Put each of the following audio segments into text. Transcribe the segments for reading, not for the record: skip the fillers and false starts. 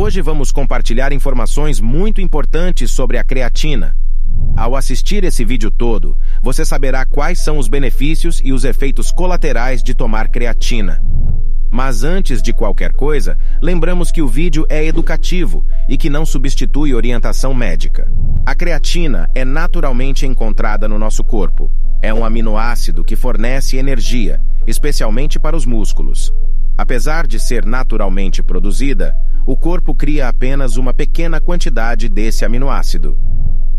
Hoje vamos compartilhar informações muito importantes sobre a creatina. Ao assistir esse vídeo todo, você saberá quais são os benefícios e os efeitos colaterais de tomar creatina. Mas antes de qualquer coisa, lembramos que o vídeo é educativo e que não substitui orientação médica. A creatina é naturalmente encontrada no nosso corpo. É um aminoácido que fornece energia, especialmente para os músculos. Apesar de ser naturalmente produzida, o corpo cria apenas uma pequena quantidade desse aminoácido.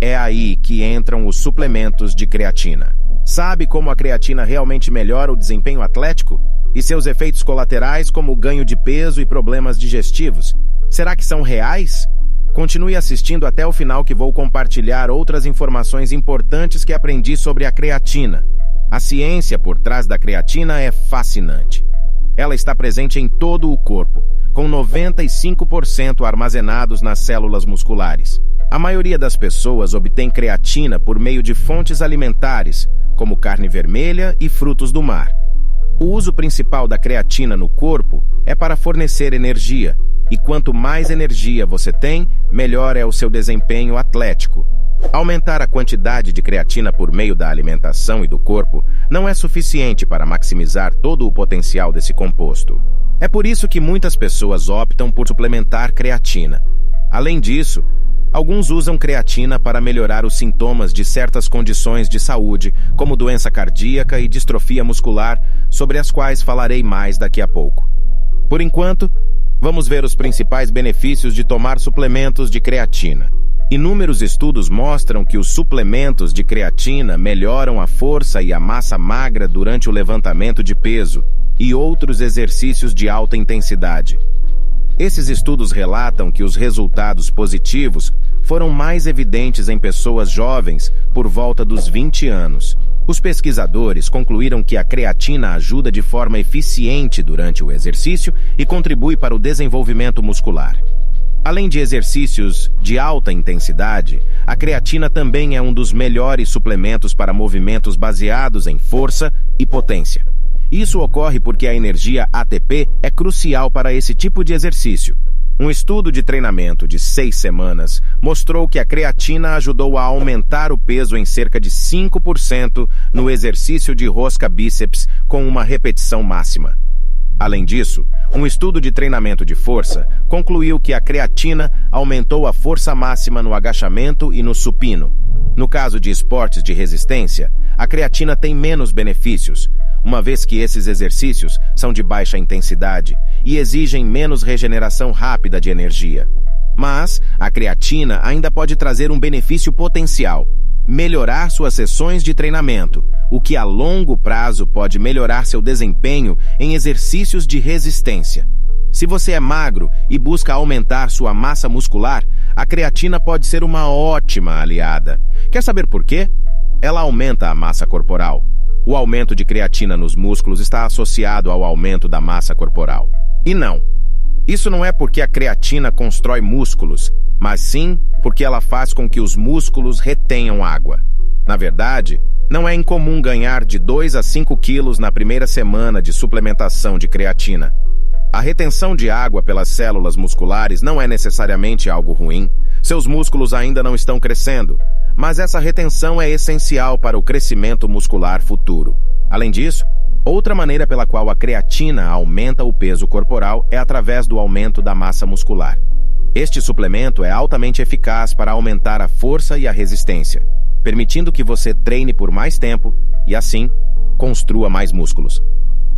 É aí que entram os suplementos de creatina. Sabe como a creatina realmente melhora o desempenho atlético? E seus efeitos colaterais, como o ganho de peso e problemas digestivos? Será que são reais? Continue assistindo até o final que vou compartilhar outras informações importantes que aprendi sobre a creatina. A ciência por trás da creatina é fascinante. Ela está presente em todo o corpo, com 95% armazenados nas células musculares. A maioria das pessoas obtém creatina por meio de fontes alimentares, como carne vermelha e frutos do mar. O uso principal da creatina no corpo é para fornecer energia, e quanto mais energia você tem, melhor é o seu desempenho atlético. Aumentar a quantidade de creatina por meio da alimentação e do corpo não é suficiente para maximizar todo o potencial desse composto. É por isso que muitas pessoas optam por suplementar creatina. Além disso, alguns usam creatina para melhorar os sintomas de certas condições de saúde, como doença cardíaca e distrofia muscular, sobre as quais falarei mais daqui a pouco. Por enquanto, vamos ver os principais benefícios de tomar suplementos de creatina. Inúmeros estudos mostram que os suplementos de creatina melhoram a força e a massa magra durante o levantamento de peso e outros exercícios de alta intensidade. Esses estudos relatam que os resultados positivos foram mais evidentes em pessoas jovens por volta dos 20 anos. Os pesquisadores concluíram que a creatina ajuda de forma eficiente durante o exercício e contribui para o desenvolvimento muscular. Além de exercícios de alta intensidade, a creatina também é um dos melhores suplementos para movimentos baseados em força e potência. Isso ocorre porque a energia ATP é crucial para esse tipo de exercício. Um estudo de treinamento de 6 semanas mostrou que a creatina ajudou a aumentar o peso em cerca de 5% no exercício de rosca bíceps com uma repetição máxima. Além disso, um estudo de treinamento de força concluiu que a creatina aumentou a força máxima no agachamento e no supino. No caso de esportes de resistência, a creatina tem menos benefícios, uma vez que esses exercícios são de baixa intensidade e exigem menos regeneração rápida de energia. Mas a creatina ainda pode trazer um benefício potencial: melhorar suas sessões de treinamento, o que a longo prazo pode melhorar seu desempenho em exercícios de resistência. Se você é magro e busca aumentar sua massa muscular, a creatina pode ser uma ótima aliada. Quer saber por quê? Ela aumenta a massa corporal. O aumento de creatina nos músculos está associado ao aumento da massa corporal. E não, isso não é porque a creatina constrói músculos, mas sim porque ela faz com que os músculos retenham água. Na verdade, não é incomum ganhar de 2 a 5 quilos na primeira semana de suplementação de creatina. A retenção de água pelas células musculares não é necessariamente algo ruim. Seus músculos ainda não estão crescendo, mas essa retenção é essencial para o crescimento muscular futuro. Além disso, outra maneira pela qual a creatina aumenta o peso corporal é através do aumento da massa muscular. Este suplemento é altamente eficaz para aumentar a força e a resistência, permitindo que você treine por mais tempo e, assim, construa mais músculos.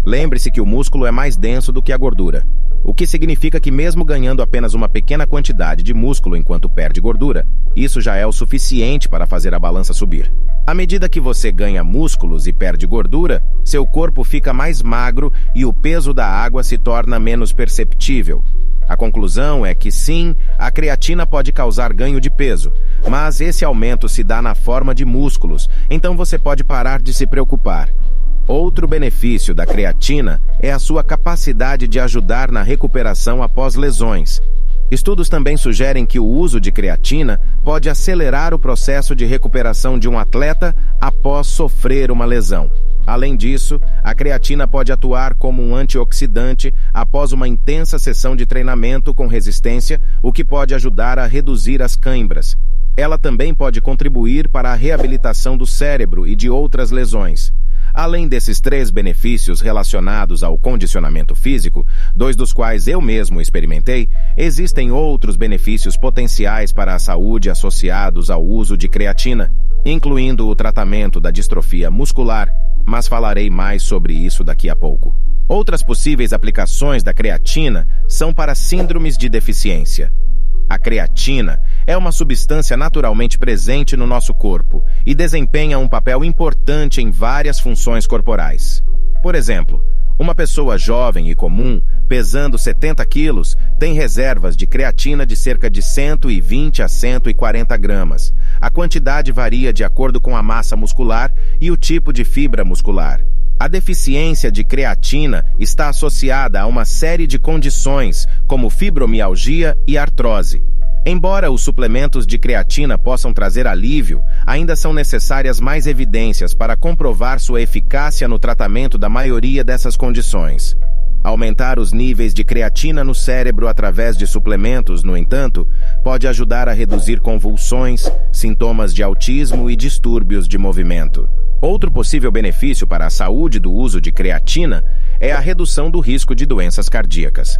Lembre-se que o músculo é mais denso do que a gordura, o que significa que mesmo ganhando apenas uma pequena quantidade de músculo enquanto perde gordura, isso já é o suficiente para fazer a balança subir. À medida que você ganha músculos e perde gordura, seu corpo fica mais magro e o peso da água se torna menos perceptível. A conclusão é que sim, a creatina pode causar ganho de peso, mas esse aumento se dá na forma de músculos, então você pode parar de se preocupar. Outro benefício da creatina é a sua capacidade de ajudar na recuperação após lesões. Estudos também sugerem que o uso de creatina pode acelerar o processo de recuperação de um atleta após sofrer uma lesão. Além disso, a creatina pode atuar como um antioxidante após uma intensa sessão de treinamento com resistência, o que pode ajudar a reduzir as cãibras. Ela também pode contribuir para a reabilitação do cérebro e de outras lesões. Além desses 3 benefícios relacionados ao condicionamento físico, 2 dos quais eu mesmo experimentei, existem outros benefícios potenciais para a saúde associados ao uso de creatina, incluindo o tratamento da distrofia muscular, mas falarei mais sobre isso daqui a pouco. Outras possíveis aplicações da creatina são para síndromes de deficiência. A creatina é uma substância naturalmente presente no nosso corpo e desempenha um papel importante em várias funções corporais. Por exemplo, uma pessoa jovem e comum, pesando 70 quilos, tem reservas de creatina de cerca de 120 a 140 gramas. A quantidade varia de acordo com a massa muscular e o tipo de fibra muscular. A deficiência de creatina está associada a uma série de condições, como fibromialgia e artrose. Embora os suplementos de creatina possam trazer alívio, ainda são necessárias mais evidências para comprovar sua eficácia no tratamento da maioria dessas condições. Aumentar os níveis de creatina no cérebro através de suplementos, no entanto, pode ajudar a reduzir convulsões, sintomas de autismo e distúrbios de movimento. Outro possível benefício para a saúde do uso de creatina é a redução do risco de doenças cardíacas.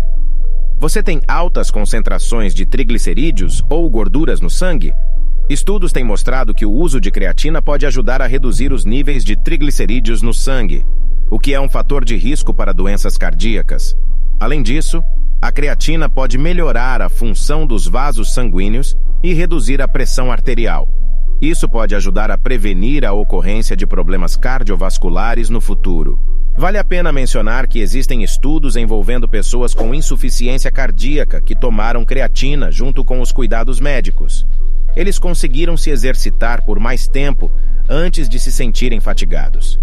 Você tem altas concentrações de triglicerídeos ou gorduras no sangue? Estudos têm mostrado que o uso de creatina pode ajudar a reduzir os níveis de triglicerídeos no sangue, o que é um fator de risco para doenças cardíacas. Além disso, a creatina pode melhorar a função dos vasos sanguíneos e reduzir a pressão arterial. Isso pode ajudar a prevenir a ocorrência de problemas cardiovasculares no futuro. Vale a pena mencionar que existem estudos envolvendo pessoas com insuficiência cardíaca que tomaram creatina junto com os cuidados médicos. Eles conseguiram se exercitar por mais tempo antes de se sentirem fatigados.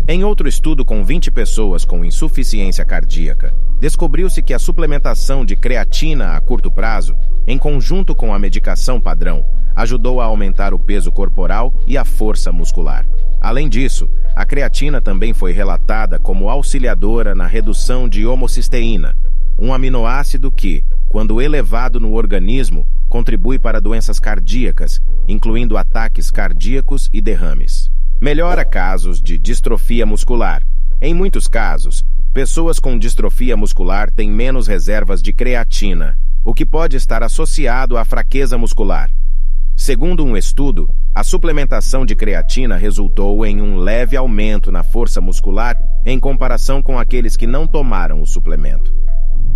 Em outro estudo com 20 pessoas com insuficiência cardíaca, descobriu-se que a suplementação de creatina a curto prazo, em conjunto com a medicação padrão, ajudou a aumentar o peso corporal e a força muscular. Além disso, a creatina também foi relatada como auxiliadora na redução de homocisteína, um aminoácido que, quando elevado no organismo, contribui para doenças cardíacas, incluindo ataques cardíacos e derrames. Melhora casos de distrofia muscular. Em muitos casos, pessoas com distrofia muscular têm menos reservas de creatina, o que pode estar associado à fraqueza muscular. Segundo um estudo, a suplementação de creatina resultou em um leve aumento na força muscular em comparação com aqueles que não tomaram o suplemento.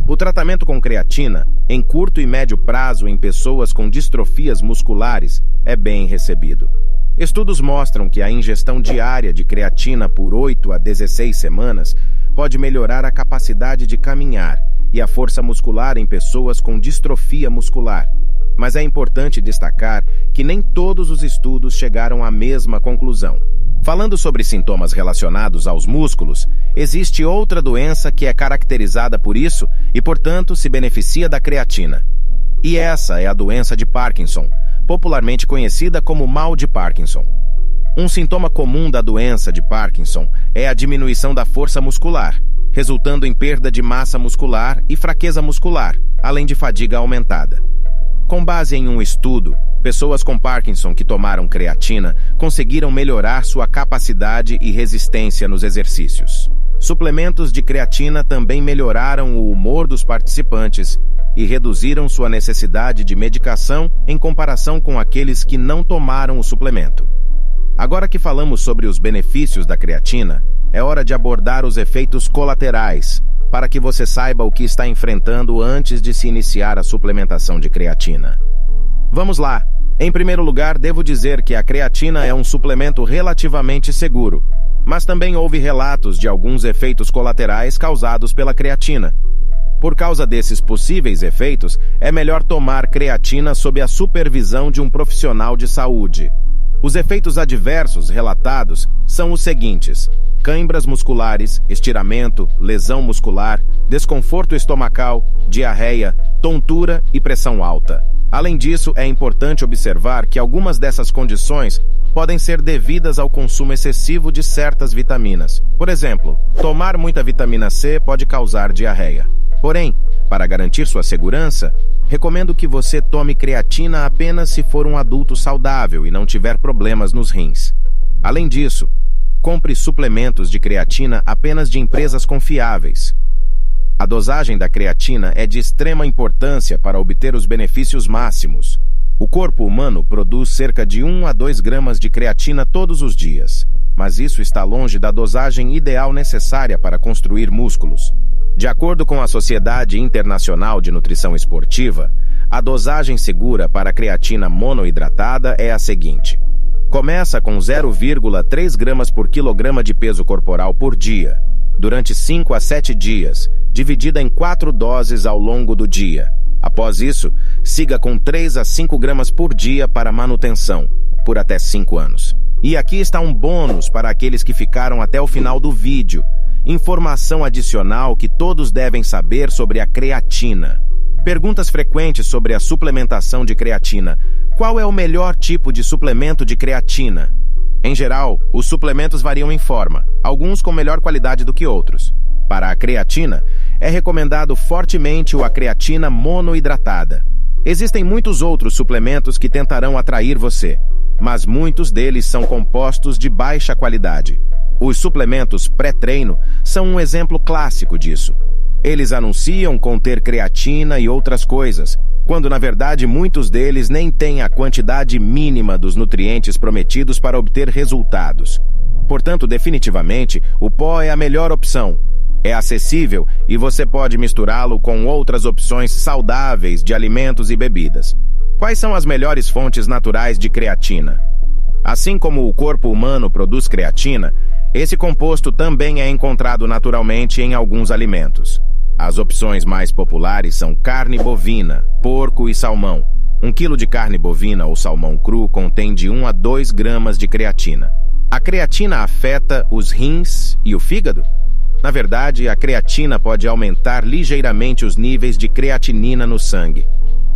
O tratamento com creatina, em curto e médio prazo em pessoas com distrofias musculares, é bem recebido. Estudos mostram que a ingestão diária de creatina por 8 a 16 semanas pode melhorar a capacidade de caminhar e a força muscular em pessoas com distrofia muscular. Mas é importante destacar que nem todos os estudos chegaram à mesma conclusão. Falando sobre sintomas relacionados aos músculos, existe outra doença que é caracterizada por isso e, portanto, se beneficia da creatina. E essa é a doença de Parkinson, popularmente conhecida como mal de Parkinson. Um sintoma comum da doença de Parkinson é a diminuição da força muscular, resultando em perda de massa muscular e fraqueza muscular, além de fadiga aumentada. Com base em um estudo, pessoas com Parkinson que tomaram creatina conseguiram melhorar sua capacidade e resistência nos exercícios. Suplementos de creatina também melhoraram o humor dos participantes e reduziram sua necessidade de medicação em comparação com aqueles que não tomaram o suplemento. Agora que falamos sobre os benefícios da creatina, é hora de abordar os efeitos colaterais, para que você saiba o que está enfrentando antes de se iniciar a suplementação de creatina. Vamos lá! Em primeiro lugar, devo dizer que a creatina é um suplemento relativamente seguro, mas também houve relatos de alguns efeitos colaterais causados pela creatina. Por causa desses possíveis efeitos, é melhor tomar creatina sob a supervisão de um profissional de saúde. Os efeitos adversos relatados são os seguintes: cãibras musculares, estiramento, lesão muscular, desconforto estomacal, diarreia, tontura e pressão alta. Além disso, é importante observar que algumas dessas condições podem ser devidas ao consumo excessivo de certas vitaminas. Por exemplo, tomar muita vitamina C pode causar diarreia. Porém, para garantir sua segurança, recomendo que você tome creatina apenas se for um adulto saudável e não tiver problemas nos rins. Além disso, compre suplementos de creatina apenas de empresas confiáveis. A dosagem da creatina é de extrema importância para obter os benefícios máximos. O corpo humano produz cerca de 1 a 2 gramas de creatina todos os dias, mas isso está longe da dosagem ideal necessária para construir músculos. De acordo com a Sociedade Internacional de Nutrição Esportiva, a dosagem segura para a creatina monoidratada é a seguinte: começa com 0,3 gramas por quilograma de peso corporal por dia, durante 5 a 7 dias, dividida em 4 doses ao longo do dia. Após isso, siga com 3 a 5 gramas por dia para manutenção, por até 5 anos. E aqui está um bônus para aqueles que ficaram até o final do vídeo. Informação adicional que todos devem saber sobre a creatina. Perguntas frequentes sobre a suplementação de creatina. Qual é o melhor tipo de suplemento de creatina? Em geral, os suplementos variam em forma, alguns com melhor qualidade do que outros. Para a creatina, é recomendado fortemente a creatina monoidratada. Existem muitos outros suplementos que tentarão atrair você, mas muitos deles são compostos de baixa qualidade. Os suplementos pré-treino são um exemplo clássico disso. Eles anunciam conter creatina e outras coisas, quando na verdade muitos deles nem têm a quantidade mínima dos nutrientes prometidos para obter resultados. Portanto, definitivamente, o pó é a melhor opção. É acessível e você pode misturá-lo com outras opções saudáveis de alimentos e bebidas. Quais são as melhores fontes naturais de creatina? Assim como o corpo humano produz creatina, esse composto também é encontrado naturalmente em alguns alimentos. As opções mais populares são carne bovina, porco e salmão. 1 quilo de carne bovina ou salmão cru contém de 1 a 2 gramas de creatina. A creatina afeta os rins e o fígado? Na verdade, a creatina pode aumentar ligeiramente os níveis de creatinina no sangue.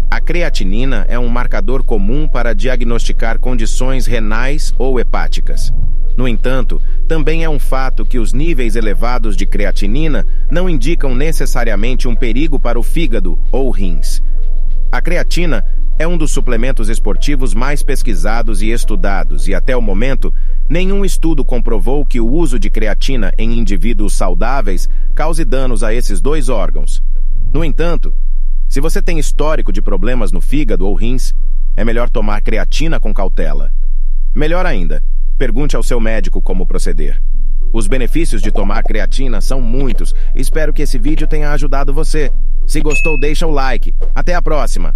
A creatinina é um marcador comum para diagnosticar condições renais ou hepáticas. No entanto, também é um fato que os níveis elevados de creatinina não indicam necessariamente um perigo para o fígado ou rins. A creatina é um dos suplementos esportivos mais pesquisados e estudados e, até o momento, nenhum estudo comprovou que o uso de creatina em indivíduos saudáveis cause danos a esses 2 órgãos. No entanto, se você tem histórico de problemas no fígado ou rins, é melhor tomar creatina com cautela. Melhor ainda, pergunte ao seu médico como proceder. Os benefícios de tomar creatina são muitos. Espero que esse vídeo tenha ajudado você. Se gostou, deixa o like. Até a próxima!